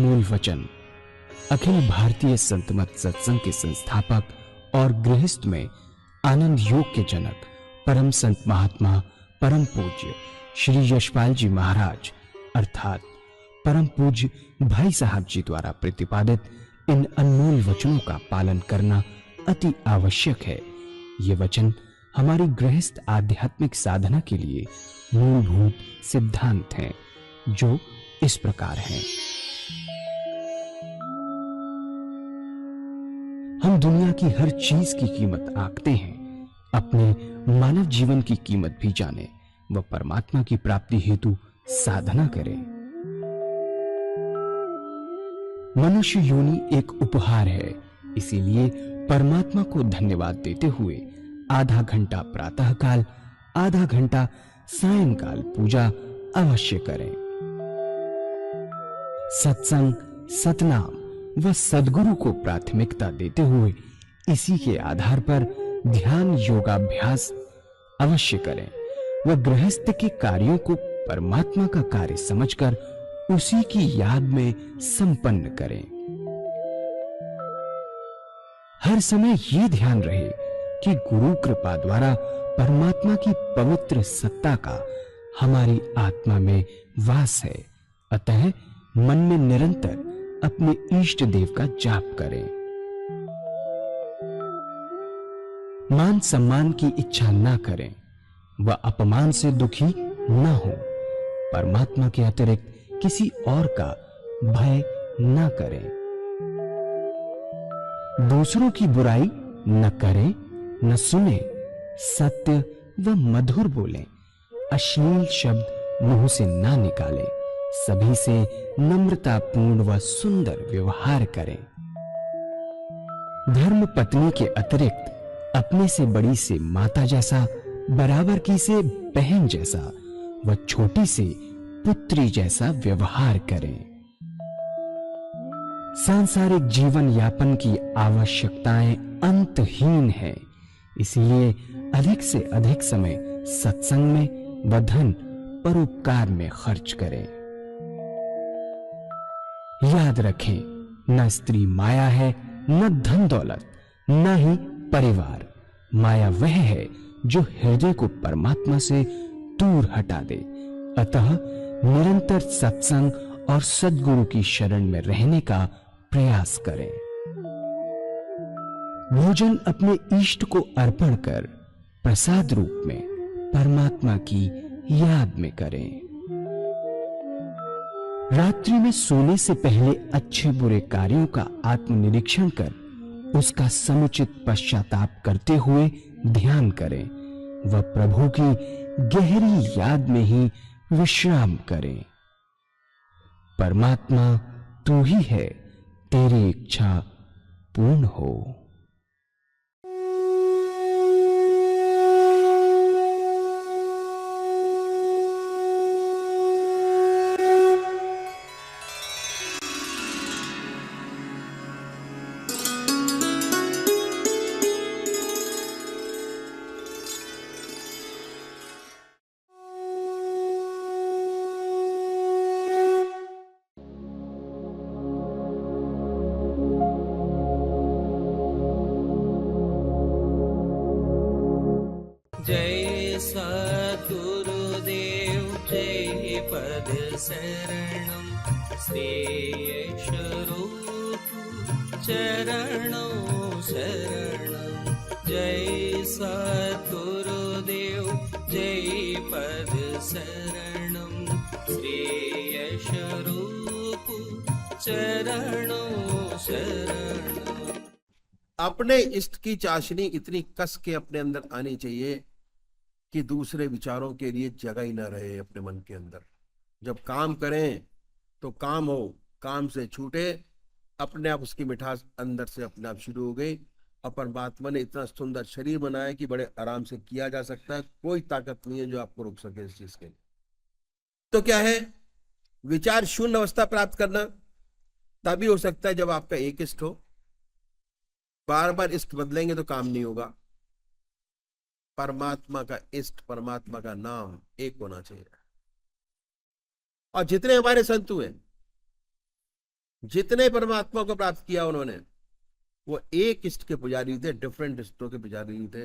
अनमोल वचन अखिल भारतीय संत मत सत्संग के संस्थापक और गृहस्थ में आनंद योग के जनक परम संत महात्मा परम पूज्य श्री यशपाल जी महाराज अर्थात परम पूज्य भाई साहब जी द्वारा प्रतिपादित इन अनमोल वचनों का पालन करना अति आवश्यक है। ये वचन हमारी गृहस्थ आध्यात्मिक साधना के लिए मूलभूत सिद्धांत हैं, जो इस प्रकार हैं। हम दुनिया की हर चीज की कीमत आंकते हैं, अपने मानव जीवन की कीमत भी जाने व परमात्मा की प्राप्ति हेतु साधना करें। मनुष्य योनि एक उपहार है, इसीलिए परमात्मा को धन्यवाद देते हुए आधा घंटा प्रातःकाल, आधा घंटा सायंकाल पूजा अवश्य करें। सत्संग, सतनाम व सद्गुरु को प्राथमिकता देते हुए इसी के आधार पर ध्यान योगाभ्यास अवश्य करें व गृहस्थ के कार्यों को परमात्मा का कार्य समझकर उसी की याद में संपन्न करें। हर समय ये ध्यान रहे कि गुरु कृपा द्वारा परमात्मा की पवित्र सत्ता का हमारी आत्मा में वास है, अतः मन में निरंतर अपने इष्ट देव का जाप करें। मान सम्मान की इच्छा ना करें व अपमान से दुखी ना हो। परमात्मा के अतिरिक्त किसी और का भय ना करें। दूसरों की बुराई न करें, न सुने, सत्य व मधुर बोलें, अश्लील शब्द मुंह से ना निकालें, सभी से नम्रतापूर्ण व सुंदर व्यवहार करें। धर्म पत्नी के अतिरिक्त अपने से बड़ी से माता जैसा, बराबर की से बहन जैसा व छोटी से पुत्री जैसा व्यवहार करें। सांसारिक जीवन यापन की आवश्यकताएं अंतहीन है, इसलिए अधिक से अधिक समय सत्संग में व धन परोपकार में खर्च करें। याद रखें, न स्त्री माया है, न धन दौलत, न ही परिवार। माया वह है जो हृदय को परमात्मा से दूर हटा दे। अतः निरंतर सत्संग और सद्गुरु की शरण में रहने का प्रयास करें। भोजन अपने इष्ट को अर्पण कर प्रसाद रूप में परमात्मा की याद में करें। रात्रि में सोने से पहले अच्छे बुरे कार्यों का आत्मनिरीक्षण कर उसका समुचित पश्चाताप करते हुए ध्यान करें व प्रभु की गहरी याद में ही विश्राम करें। परमात्मा तू ही है, तेरी इच्छा पूर्ण हो। जय सद्गुरुदेव जय पद शरणं श्रेयस्वरूप चरणों शरणं। जय सद्गुरुदेव जय पद शरणं श्रेयस्वरूप चरणों शरणं। अपने इष्ट की चाशनी इतनी कस के अपने अंदर आनी चाहिए कि दूसरे विचारों के लिए जगह ही ना रहे अपने मन के अंदर। जब काम करें तो काम हो, काम से छूटे, अपने आप उसकी मिठास अंदर से अपने आप शुरू हो गई। और परमात्मा ने इतना सुंदर शरीर बनाया कि बड़े आराम से किया जा सकता है। कोई ताकत नहीं है जो आपको रोक सके इस चीज के लिए। तो क्या है, विचार शून्य अवस्था प्राप्त करना तभी हो सकता है जब आपका एक इष्ट हो। बार बार इष्ट बदलेंगे तो काम नहीं होगा। परमात्मा का इष्ट, परमात्मा का नाम एक होना चाहिए। और जितने हमारे संत हुए जितने परमात्मा को प्राप्त किया उन्होंने, वो एक इष्ट के पुजारी थे, डिफरेंट इष्टों के पुजारी थे।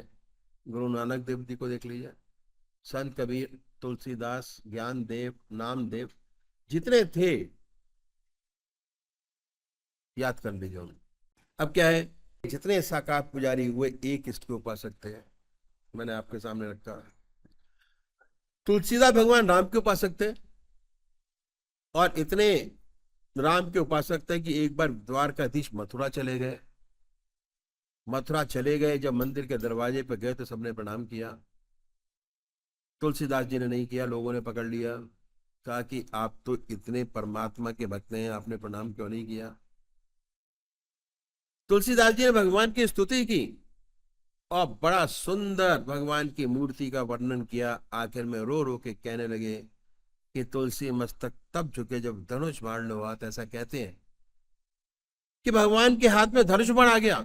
गुरु नानक देव जी को देख लीजिए, संत कबीर, तुलसीदास, ज्ञान देव, नामदेव, जितने थे याद कर लीजिए उन्हें। अब क्या है, जितने साकार पुजारी हुए एक इष्ट के उपासक थे, मैंने आपके सामने रखा। तुलसीदास भगवान राम के उपासक थे, और इतने राम के उपासक थे कि एक बार द्वारकाधीश मथुरा चले गए। मथुरा चले गए, जब मंदिर के दरवाजे पर गए तो सबने प्रणाम किया। तुलसीदास जी ने नहीं किया, लोगों ने पकड़ लिया, कहा कि आप तो इतने परमात्मा के भक्त हैं, आपने प्रणाम क्यों नहीं किया। तुलसीदास जी ने भगवान की स्तुति की और बड़ा सुंदर भगवान की मूर्ति का वर्णन किया। आखिर में रो रो के कहने लगे कि तुलसी मस्तक तब झुके जब धनुष बाण लो हाथ। ऐसा कहते हैं कि भगवान के हाथ में धनुष बाण आ गया।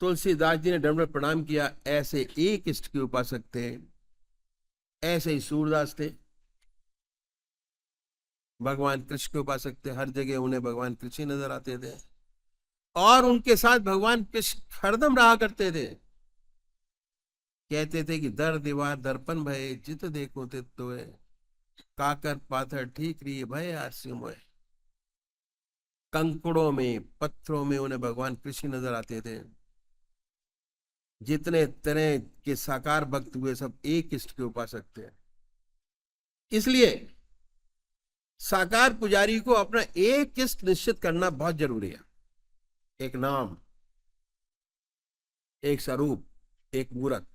तुलसीदास जी ने दंडवत प्रणाम किया। ऐसे एक इष्ट के उपासक थे। ऐसे ही सूरदास थे, भगवान कृष्ण के उपासक थे। हर जगह उन्हें भगवान कृष्ण नजर आते थे, और उनके साथ भगवान कृष्ण हरदम रहा करते थे। कहते थे कि दर दीवार दर्पण भय, जित देखो तित तोय, काकर पाथर ठीक रही भय आरसी मोय। कंकड़ों में, पत्थरों में उन्हें भगवान कृष्ण नजर आते थे। जितने तरह के साकार भक्त हुए सब एक इष्ट के उपासक थे। इसलिए साकार पुजारी को अपना एक इष्ट निश्चित करना बहुत जरूरी है। एक नाम, एक स्वरूप, एक मूर्त,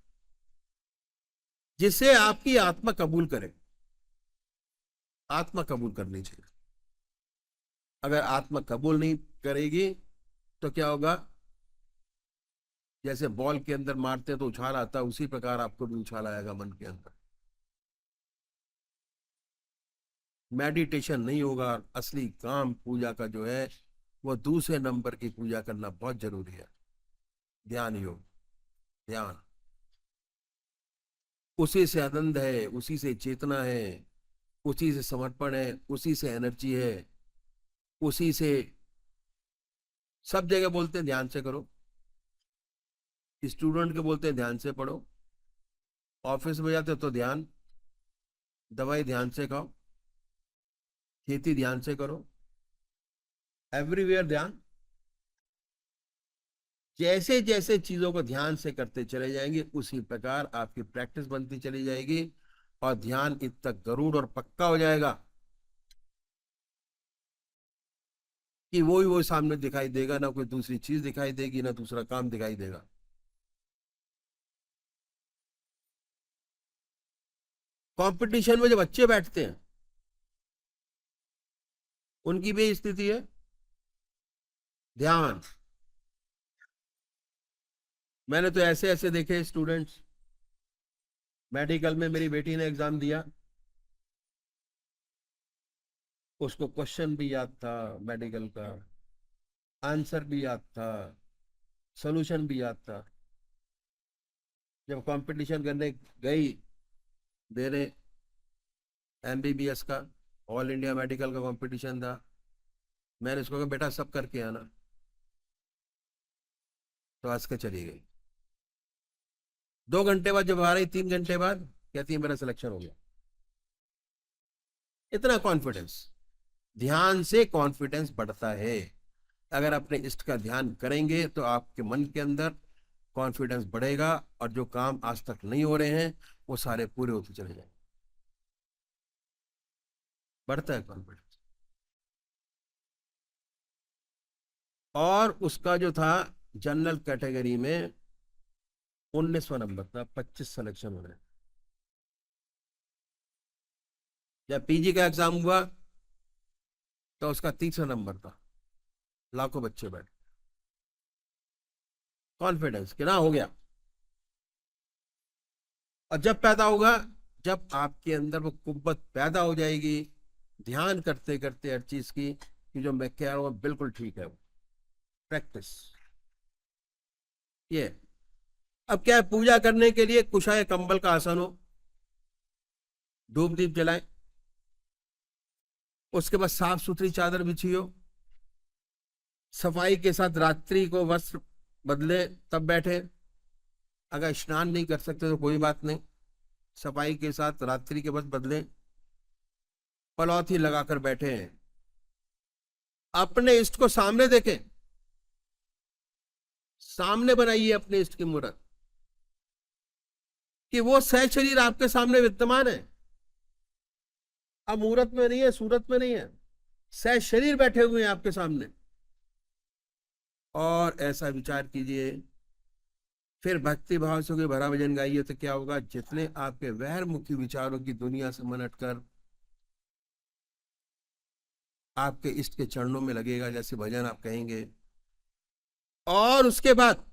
जिसे आपकी आत्मा कबूल करे। आत्मा कबूल करनी चाहिए। अगर आत्मा कबूल नहीं करेगी तो क्या होगा, जैसे बॉल के अंदर मारते तो उछाल आता, उसी प्रकार आपको भी उछाल आएगा मन के अंदर। मेडिटेशन नहीं होगा। असली काम पूजा का जो है वो दूसरे नंबर की पूजा करना बहुत जरूरी है। ध्यान योग, ध्यान, उसी से आनंद है, उसी से चेतना है, उसी से समर्पण है, उसी से एनर्जी है, उसी से। सब जगह बोलते हैं ध्यान से करो, स्टूडेंट के बोलते हैं ध्यान से पढ़ो, ऑफिस में जाते हो तो ध्यान, दवाई ध्यान से खाओ, खेती ध्यान से करो, एवरीवेयर ध्यान। जैसे जैसे चीजों को ध्यान से करते चले जाएंगे उसी प्रकार आपकी प्रैक्टिस बनती चली जाएगी, और ध्यान इतना गरूढ़ और पक्का हो जाएगा कि वो सामने दिखाई देगा, ना कोई दूसरी चीज दिखाई देगी, ना दूसरा काम दिखाई देगा। कंपटीशन में जब बच्चे बैठते हैं उनकी भी स्थिति है ध्यान। मैंने तो ऐसे ऐसे देखे स्टूडेंट्स। मेडिकल में मेरी बेटी ने एग्जाम दिया, उसको क्वेश्चन भी याद था, मेडिकल का आंसर भी याद था, सॉल्यूशन भी याद था। जब कंपटीशन करने गई देने, एमबीबीएस का ऑल इंडिया मेडिकल का कंपटीशन था, मैंने उसको कहा बेटा सब करके आना, तो हंस के चली गई। 2 घंटे बाद जब आ रही, 3 घंटे बाद कहती है मेरा सिलेक्शन हो गया। इतना कॉन्फिडेंस। ध्यान से कॉन्फिडेंस बढ़ता है। अगर अपने इष्ट का ध्यान करेंगे तो आपके मन के अंदर कॉन्फिडेंस बढ़ेगा, और जो काम आज तक नहीं हो रहे हैं वो सारे पूरे होते चले जाएंगे। बढ़ता है कॉन्फिडेंस। और उसका जो था जनरल कैटेगरी में 19वां नंबर था, 25 सिलेक्शन हो रहे। जब पीजी का एग्जाम हुआ तो उसका 30वां नंबर था। लाखों बच्चे बैठे, कॉन्फिडेंस कि ना हो गया। और जब पैदा होगा, जब आपके अंदर वो कुव्वत पैदा हो जाएगी ध्यान करते करते हर चीज की, कि जो मैं कह रहा हूं बिल्कुल ठीक है। वो प्रैक्टिस ये। अब क्या है, पूजा करने के लिए कुशाय कंबल का आसन हो, धूप दीप जलाएं, उसके बाद साफ सुथरी चादर बिछियो, सफाई के साथ रात्रि को वस्त्र बदले तब बैठे। अगर स्नान नहीं कर सकते तो कोई बात नहीं, सफाई के साथ रात्रि के वस्त्र बदले, पलौथी लगाकर बैठे हैं, अपने इष्ट को सामने देखें, सामने बनाइए अपने इष्ट की मूर्त कि वो सह शरीर आपके सामने विद्यमान है। अब मूर्त में नहीं है, सूरत में नहीं है, सह शरीर बैठे हुए हैं आपके सामने। और ऐसा विचार कीजिए, फिर भक्ति भाव से कोई भरा भजन गाइए तो क्या होगा, जितने आपके वैरमुखी विचारों की दुनिया से मन हटकर आपके इष्ट के चरणों में लगेगा, जैसे भजन आप कहेंगे। और उसके बाद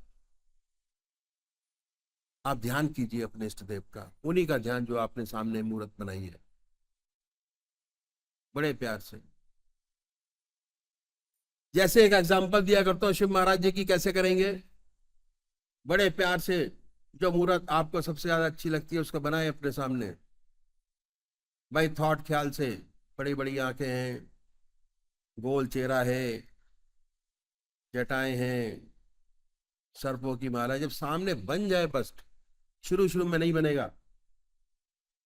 आप ध्यान कीजिए अपने इष्ट देव का, उन्हीं का ध्यान जो आपने सामने मूर्त बनाई है, बड़े प्यार से। जैसे एक एग्जांपल दिया करता हूं शिव महाराज जी की, कैसे करेंगे, बड़े प्यार से जो मूर्त आपको सबसे ज्यादा अच्छी लगती है उसको बनाए अपने सामने। भाई थॉट ख्याल से, बड़ी बड़ी आंखें हैं, गोल चेहरा है, जटाएं हैं, सर्पों की माला, जब सामने बन जाए, बस शुरू शुरू में नहीं बनेगा,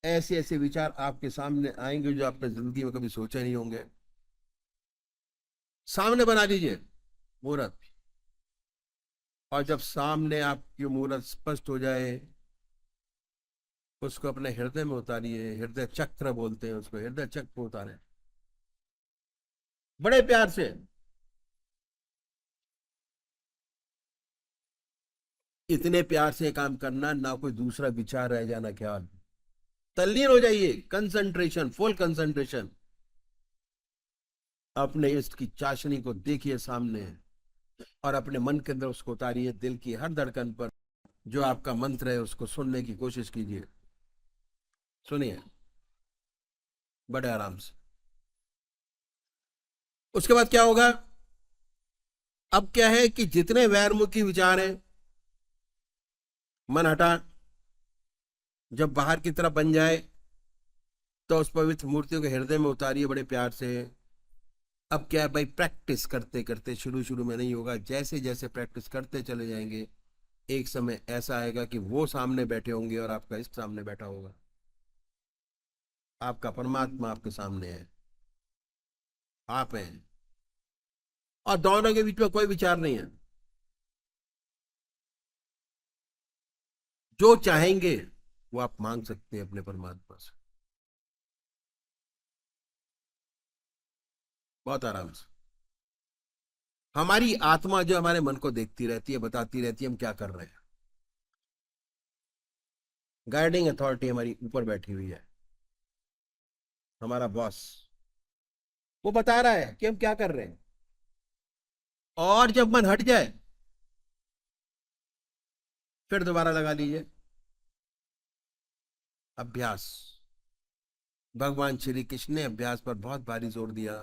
ऐसे ऐसे विचार आपके सामने आएंगे जो आपने जिंदगी में कभी सोचे नहीं होंगे। सामने बना लीजिए मूर्त, और जब सामने आपकी मूर्त स्पष्ट हो जाए, उसको अपने हृदय में उतारिए। हृदय चक्र बोलते हैं उसको, हृदय चक्र उतारे बड़े प्यार से। इतने प्यार से काम करना, ना कोई दूसरा विचार रह जाना, ख्याल, तल्लीन हो जाइए, कंसंट्रेशन, फुल कंसंट्रेशन। अपने इष्ट की चाशनी को देखिए सामने, और अपने मन के अंदर उसको उतारिए, दिल की हर धड़कन पर जो आपका मंत्र है उसको सुनने की कोशिश कीजिए। सुनिए बड़े आराम से। उसके बाद क्या होगा, अब क्या है कि जितने वैरमुखी विचार हैं, मन हटा, जब बाहर की तरफ बन जाए तो उस पवित्र मूर्तियों के हृदय में उतारिए बड़े प्यार से। अब क्या है भाई, प्रैक्टिस करते करते, शुरू शुरू में नहीं होगा, जैसे जैसे प्रैक्टिस करते चले जाएंगे, एक समय ऐसा आएगा कि वो सामने बैठे होंगे और आपका इष्ट सामने बैठा होगा। आपका परमात्मा आपके सामने है, आप हैं, और दोनों के बीच में कोई विचार नहीं है। जो चाहेंगे वो आप मांग सकते हैं अपने परमात्मा से, बहुत आराम से। हमारी आत्मा जो हमारे मन को देखती रहती है, बताती रहती है हम क्या कर रहे हैं। गाइडिंग अथॉरिटी हमारी ऊपर बैठी हुई है, हमारा बॉस, वो बता रहा है कि हम क्या कर रहे हैं। और जब मन हट जाए फिर दोबारा लगा लीजिए अभ्यास। भगवान श्री कृष्ण ने अभ्यास पर बहुत भारी जोर दिया।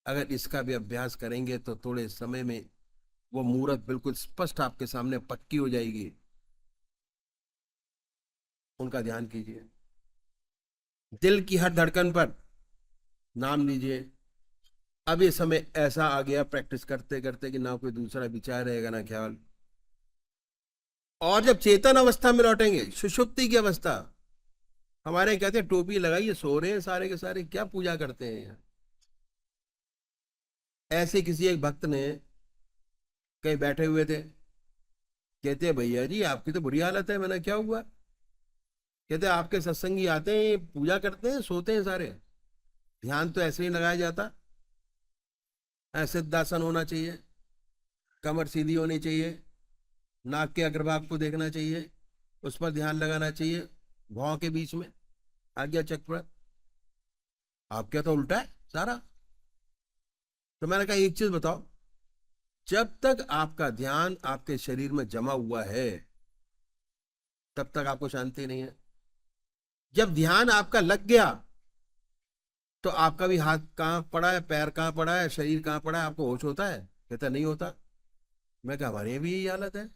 अगर इसका भी अभ्यास करेंगे तो थोड़े समय में वो मूर्त बिल्कुल स्पष्ट आपके सामने पक्की हो जाएगी। उनका ध्यान कीजिए, दिल की हर धड़कन पर नाम लीजिए। अब ये समय ऐसा आ गया प्रैक्टिस करते करते कि ना कोई दूसरा विचार रहेगा, ना ख्याल। और जब चेतन अवस्था में लौटेंगे, सुषुप्ति की अवस्था, हमारे कहते हैं टोपी लगाइए, सो रहे हैं सारे के सारे, क्या पूजा करते हैं यहाँ। ऐसे किसी एक भक्त ने कहीं बैठे हुए थे, कहते हैं भैया जी आपकी तो बुरी हालत है। मैंने क्या हुआ, कहते आपके सत्संगी आते हैं, पूजा करते हैं, सोते हैं सारे, ध्यान तो ऐसे ही लगाया जाता। ऐसे सिद्धासन होना चाहिए, कमर सीधी होनी चाहिए, नाक के अग्रभाग को देखना चाहिए, उस पर ध्यान लगाना चाहिए, भौं के बीच में आज्ञा चक्र। आप क्या तो उल्टा है सारा। तो मैंने कहा एक चीज बताओ, जब तक आपका ध्यान आपके शरीर में जमा हुआ है तब तक आपको शांति नहीं है। जब ध्यान आपका लग गया तो आपका भी हाथ कहाँ पड़ा है, पैर कहाँ पड़ा है, शरीर कहाँ पड़ा है, आपको होश होता है? कहता नहीं होता। मैं कहा हमारे यहाँ भी यही हालत है,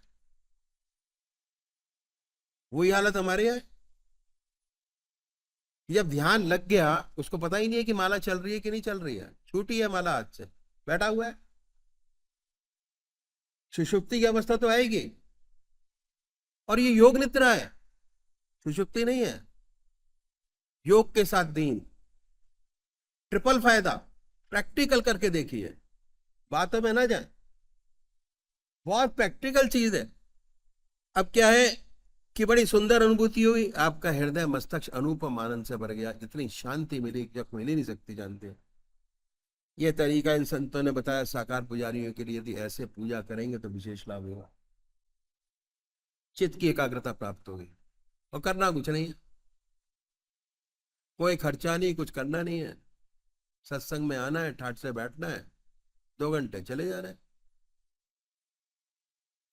वही हालत हमारे यहाँ है जब ध्यान लग गया उसको पता ही नहीं है कि माला चल रही है कि नहीं चल रही है, छूटी है माला हाथ से, बैठा हुआ है। सुषुप्ति की अवस्था तो आएगी, और ये योग निद्रा है, सुषुप्ति नहीं है। योग के साथ दीन, ट्रिपल फायदा। प्रैक्टिकल करके देखिए, बातों में ना जाए, बहुत प्रैक्टिकल चीज है। अब क्या है कि बड़ी सुंदर अनुभूति हुई, आपका हृदय मस्तक अनुपम आनंद से भर गया, इतनी शांति मिली जब मिल ही नहीं सकती। जानते हैं, यह तरीका इन संतों ने बताया साकार पुजारियों के लिए, यदि ऐसे पूजा करेंगे तो विशेष लाभ होगा, चित्त की एकाग्रता प्राप्त होगी। और करना कुछ नहीं है, कोई खर्चा नहीं, कुछ करना नहीं है, सत्संग में आना है, ठाट से बैठना है, 2 घंटे चले जा रहे हैं,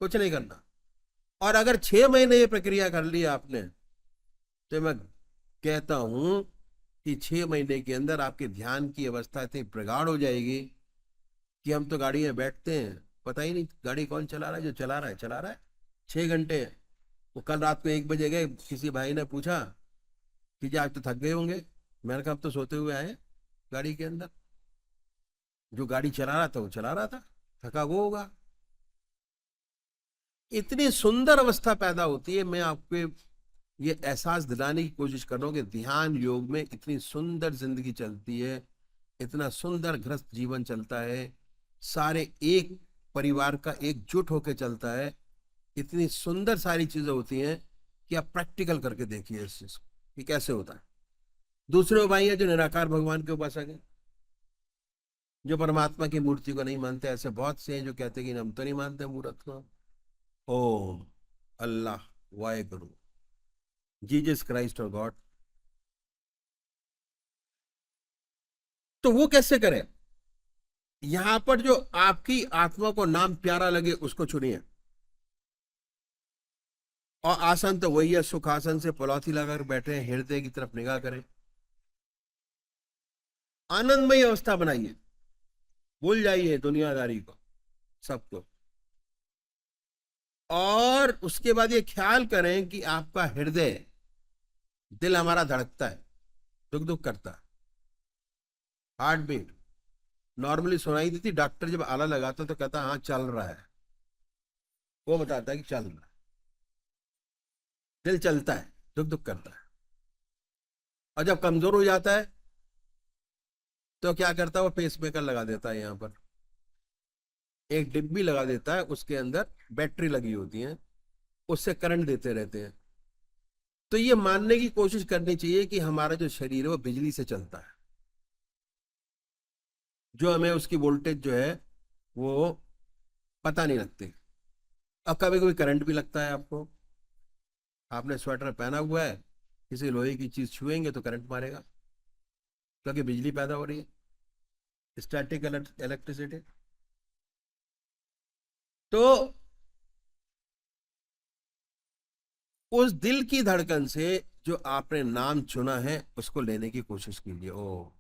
कुछ नहीं करना। और अगर 6 महीने ये प्रक्रिया कर ली आपने, तो मैं कहता हूं कि 6 महीने के अंदर आपके ध्यान की अवस्था इतनी प्रगाढ़ हो जाएगी कि हम तो गाड़ी में बैठते हैं, पता ही नहीं गाड़ी कौन चला रहा है, जो चला रहा है चला रहा है। 6 घंटे। वो कल रात को 1 बजे गए, किसी भाई ने पूछा कि जी आज तो थक गए होंगे, मैंने कहा अब तो सोते हुए आए गाड़ी के अंदर। जो गाड़ी चला रहा था वो चला रहा था, थका वो होगा। इतनी सुंदर अवस्था पैदा होती है। मैं आपको ये एहसास दिलाने की कोशिश कर रहा हूं कि ध्यान योग में इतनी सुंदर जिंदगी चलती है, इतना सुंदर गृहस्थ जीवन चलता है, सारे एक परिवार का एकजुट होकर चलता है, इतनी सुंदर सारी चीजें होती हैं कि आप प्रैक्टिकल करके देखिए इस चीज कि कैसे होता है। दूसरे भाई हैं जो निराकार भगवान के उपासक हैं, जो परमात्मा की मूर्ति को नहीं मानते। ऐसे बहुत से हैं जो कहते हैं कि हम तो नहीं मानते मूर्त को। ओम, अल्लाह, वाहेगुरु, जीसस क्राइस्ट और गॉड। तो वो कैसे करें? यहां पर जो आपकी आत्मा को नाम प्यारा लगे उसको चुनिए, और आसन तो वही है, सुखासन से पलौथी लगाकर बैठे हैं, हृदय की तरफ निगाह करें, आनंदमय अवस्था बनाइए, भूल जाइए दुनियादारी को, सबको। और उसके बाद ये ख्याल करें कि आपका हृदय, दिल हमारा धड़कता है, दुख दुख करता है, हार्ट बीट नॉर्मली सुनाई देती। डॉक्टर जब आला लगाता तो कहता हाँ चल रहा है, वो बताता है कि चल रहा है। दिल चलता है, दुख दुख करता है। और जब कमजोर हो जाता है तो क्या करता है, वो पेसमेकर लगा देता है, यहां पर एक डिब्बी लगा देता है, उसके अंदर बैटरी लगी होती है, उससे करंट देते रहते हैं। तो ये मानने की कोशिश करनी चाहिए कि हमारा जो शरीर है वो बिजली से चलता है, जो हमें उसकी वोल्टेज जो है वो पता नहीं लगती। और कभी कभी करंट भी लगता है आपको, आपने स्वेटर पहना हुआ है, किसी लोहे की चीज छुएंगे तो करंट मारेगा, क्योंकि बिजली पैदा हो रही है, स्टैटिक इलेक्ट्रिसिटी। तो उस दिल की धड़कन से जो आपने नाम चुना है उसको लेने की कोशिश कीजिए। ओ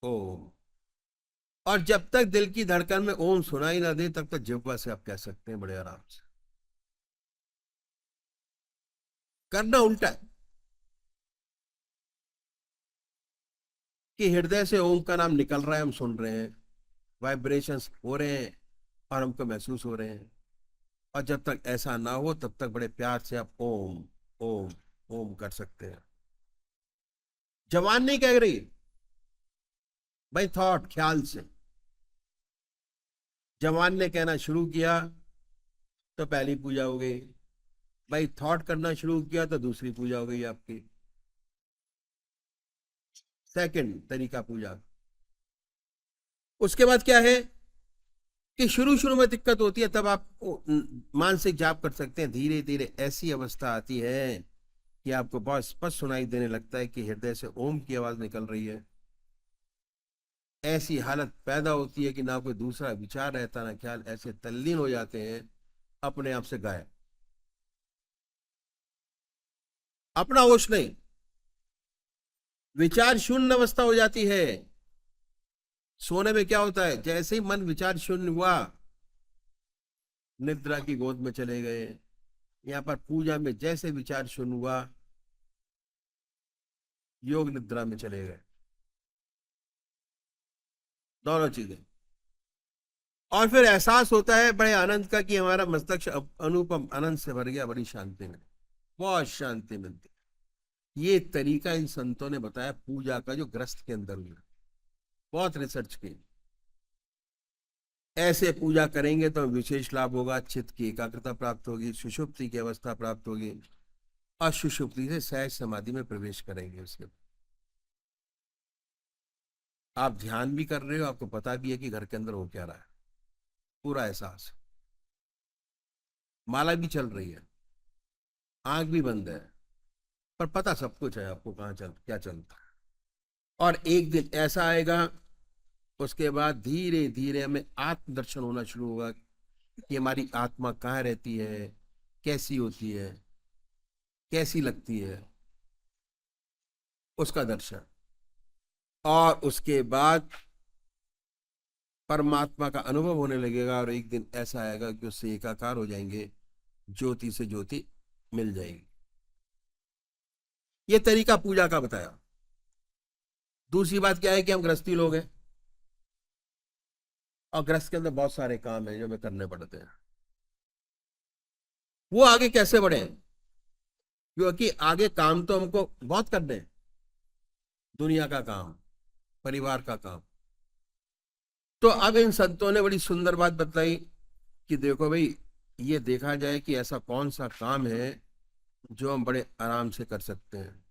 ओ, और जब तक दिल की धड़कन में ओम सुनाई ना दे तब तक जिह्वा से आप कह सकते हैं बड़े आराम से। करना उल्टा है कि हृदय से ओम का नाम निकल रहा है, हम सुन रहे हैं, वाइब्रेशंस हो रहे हैं और हमको महसूस हो रहे हैं। और जब तक ऐसा ना हो तब तक बड़े प्यार से आप ओम ओम ओम कर सकते हैं। जवान नहीं कह रही भाई, थॉट, ख्याल से। जवान ने कहना शुरू किया तो पहली पूजा हो गई भाई, थॉट करना शुरू किया तो दूसरी पूजा हो गई आपकी, सेकंड तरीका पूजा। उसके बाद क्या है कि शुरू शुरू में दिक्कत होती है, तब आप मानसिक जाप कर सकते हैं। धीरे धीरे ऐसी अवस्था आती है कि आपको बहुत स्पष्ट सुनाई देने लगता है कि हृदय से ओम की आवाज निकल रही है। ऐसी हालत पैदा होती है कि ना कोई दूसरा विचार रहता ना ख्याल, ऐसे तल्लीन हो जाते हैं अपने आप से गायब, अपना होश नहीं, विचार शून्य अवस्था हो जाती है। सोने में क्या होता है, जैसे ही मन विचार शून्य हुआ, निद्रा की गोद में चले गए, यहाँ पर पूजा में जैसे विचार शुरू हुआ, योग निद्रा में चले गए, दोनों चीजें। और फिर एहसास होता है बड़े आनंद का कि हमारा मस्तक अनुपम आनंद से भर गया, बड़ी शांति मिली, बहुत शांति मिलती। ये तरीका इन संतों ने बताया पूजा का, जो ग्रस्त के अंदर हुआ, बहुत रिसर्च की। ऐसे पूजा करेंगे तो विशेष लाभ होगा, चित्त की एकाग्रता प्राप्त होगी, सुषुप्ति की अवस्था प्राप्त होगी, और सुषुप्ति से सहज समाधि में प्रवेश करेंगे। उसके आप ध्यान भी कर रहे हो, आपको पता भी है कि घर के अंदर हो क्या रहा है, पूरा एहसास। माला भी चल रही है, आंख भी बंद है, पर पता सब कुछ है आपको कहाँ क्या चलता है। और एक दिन ऐसा आएगा, उसके बाद धीरे धीरे हमें आत्मदर्शन होना शुरू होगा कि हमारी आत्मा कहाँ रहती है, कैसी होती है, कैसी लगती है, उसका दर्शन। और उसके बाद परमात्मा का अनुभव होने लगेगा, और एक दिन ऐसा आएगा कि उससे एकाकार हो जाएंगे, ज्योति से ज्योति मिल जाएगी। ये तरीका पूजा का बताया। दूसरी बात क्या है कि हम गृहस्थी लोग हैं, और गृहस्थ के अंदर बहुत सारे काम हैं जो हमें करने पड़ते हैं। वो आगे कैसे बढ़े, क्योंकि आगे काम तो हमको बहुत करने हैं, दुनिया का काम, परिवार का काम। तो अब इन संतों ने बड़ी सुंदर बात बताई कि देखो भाई, ये देखा जाए कि ऐसा कौन सा काम है जो हम बड़े आराम से कर सकते हैं,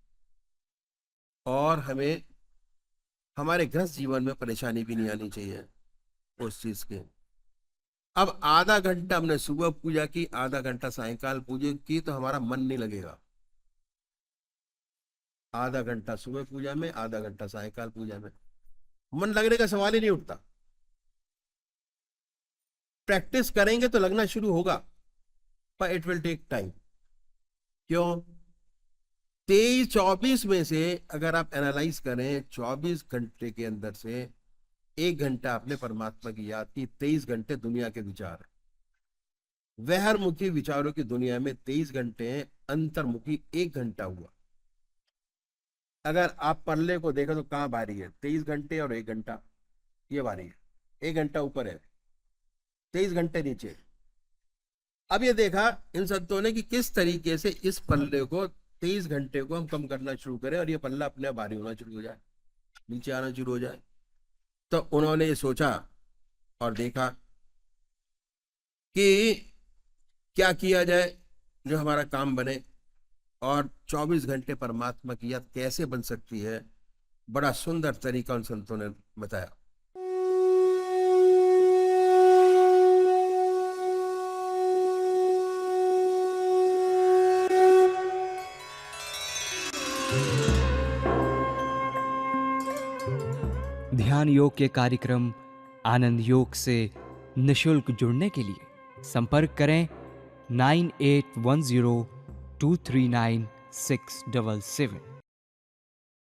और हमें हमारे गृहस्थ जीवन में परेशानी भी नहीं आनी चाहिए उस चीज के। अब आधा घंटा हमने सुबह पूजा की, आधा घंटा सायंकाल पूजा की, तो हमारा मन नहीं लगेगा। आधा घंटा सुबह पूजा में, आधा घंटा सायंकाल पूजा में, मन लगने का सवाल ही नहीं उठता। प्रैक्टिस करेंगे तो लगना शुरू होगा, पर इट विल टेक टाइम। क्यों? 24 में से अगर आप एनालाइज करें, 24 घंटे के अंदर से 1 घंटा आपने परमात्मा की याद की, 23 घंटे दुनिया के विचार। वहरमुखी विचारों की दुनिया में 23 घंटे हैं, अंतर्मुखी 1 घंटा हुआ। अगर आप पल्ले को देखो तो कहां भारी है? 23 घंटे और 1 घंटा, ये भारी है। 1 घंटा ऊपर है, 23 घंटे नीचे। अब ये देखा इन संतों ने कि किस तरीके से इस पल्ले को, 23 घंटे को हम कम करना शुरू करें और ये पल्ला अपने आप भारी होना शुरू हो जाए, नीचे आना शुरू हो जाए। तो उन्होंने ये सोचा और देखा कि क्या किया जाए जो हमारा काम बने, और 24 घंटे परमात्मा की याद कैसे बन सकती है। बड़ा सुंदर तरीका उन संतों ने बताया। ध्यान योग के कार्यक्रम आनंद योग से निशुल्क जुड़ने के लिए संपर्क करें 9810239677।